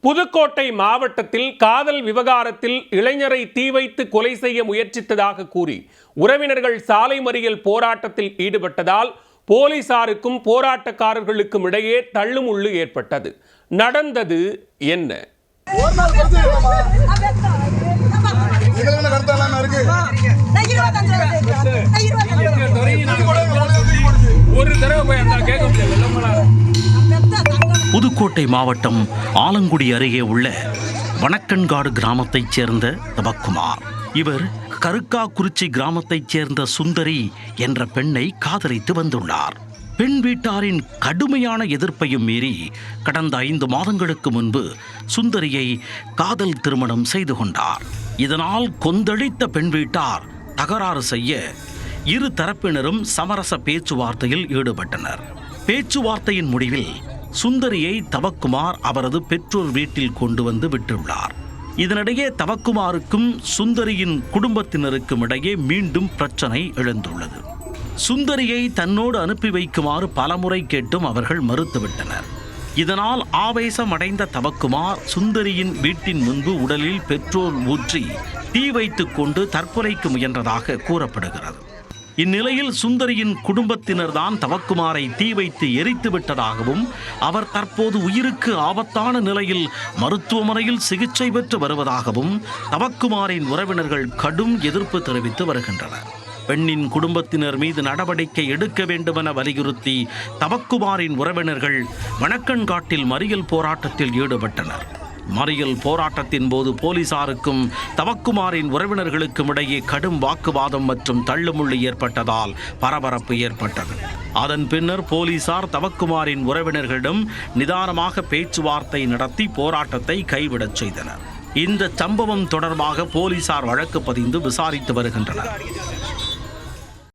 புதுக்கோட்டை மாவட்டத்தில் காதல் விவகாரத்தில் இளைஞரை தீ வைத்து கொலை செய்ய முயற்சித்ததாக கூறி உறவினர்கள் சாலை மறியல் போராட்டத்தில் ஈடுபட்டதால் போலீசாருக்கும் போராட்டக்காரர்களுக்கும் இடையே தள்ளுமுள்ளு ஏற்பட்டது. நடந்தது என்ன? புதுக்கோட்டை மாவட்டம் ஆலங்குடி அருகே உள்ள வணக்கன்காடு கிராமத்தைச் சேர்ந்த தவக்குமார். இவர் கருக்காக்குறிச்சி கிராமத்தைச் சேர்ந்த சுந்தரி என்ற பெண்ணை காதலித்து வந்துள்ளார். பெண் வீட்டாரின் கடுமையான எதிர்ப்பையும் மீறி கடந்த 5 மாதங்களுக்கு முன்பு சுந்தரியை காதல் திருமணம் செய்து கொண்டார். இதனால் கொந்தளித்த பெண் வீட்டார் தகராறு செய்ய இரு தரப்பினரும் சமரச பேச்சுவார்த்தையில் ஈடுபட்டனர். பேச்சுவார்த்தையின் முடிவில் சுந்தரியை தவக்குமார் அவரது பெற்றோர் வீட்டில் கொண்டு வந்து விட்டுள்ளார். இதனிடையே தவக்குமாருக்கும் சுந்தரியின் குடும்பத்தினருக்கும் இடையே மீண்டும் பிரச்சனை எழுந்துள்ளது. சுந்தரியை தன்னோடு அனுப்பி வைக்குமாறு பலமுறை கேட்டும் அவர்கள் மறுத்துவிட்டனர். இதனால் ஆவேசமடைந்த தவக்குமார் சுந்தரியின் வீட்டின் முன்பு உடலில் பெட்ரோல் ஊற்றி தீ வைத்துக் கொண்டு தற்கொலைக்கு முயன்றதாக கூறப்படுகிறது. இந்நிலையில் சுந்தரியின் குடும்பத்தினர் தான் தவக்குமாரை தீ வைத்து எரித்து விட்டதாகவும் அவர் தற்போது உயிருக்கு ஆபத்தான நிலையில் மருத்துவமனையில் சிகிச்சை பெற்று வருவதாகவும் தவக்குமாரின் உறவினர்கள் கடும் எதிர்ப்பு தெரிவித்து வருகின்றனர். பெண்ணின் குடும்பத்தினர் மீது நடவடிக்கை எடுக்க வேண்டுமென வலியுறுத்தி தவக்குமாரின் உறவினர்கள் வணக்கன்காட்டில் மறியல் போராட்டத்தில் ஈடுபட்டனர். மறியல் போராட்டத்தின் போது போலீசாருக்கும் தவக்குமாரின் உறவினர்களுக்கும் இடையே கடும் வாக்குவாதம் மற்றும் தள்ளுமுள்ளு ஏற்பட்டதால் பரபரப்பு ஏற்பட்டது. அதன் பின்னர் போலீசார் தவக்குமாரின் உறவினர்களிடம் நிதானமாக பேச்சுவார்த்தை நடத்தி போராட்டத்தை கைவிடச் செய்தனர். இந்த சம்பவம் தொடர்பாக போலீசார் வழக்கு பதிந்து விசாரித்து வருகின்றனர்.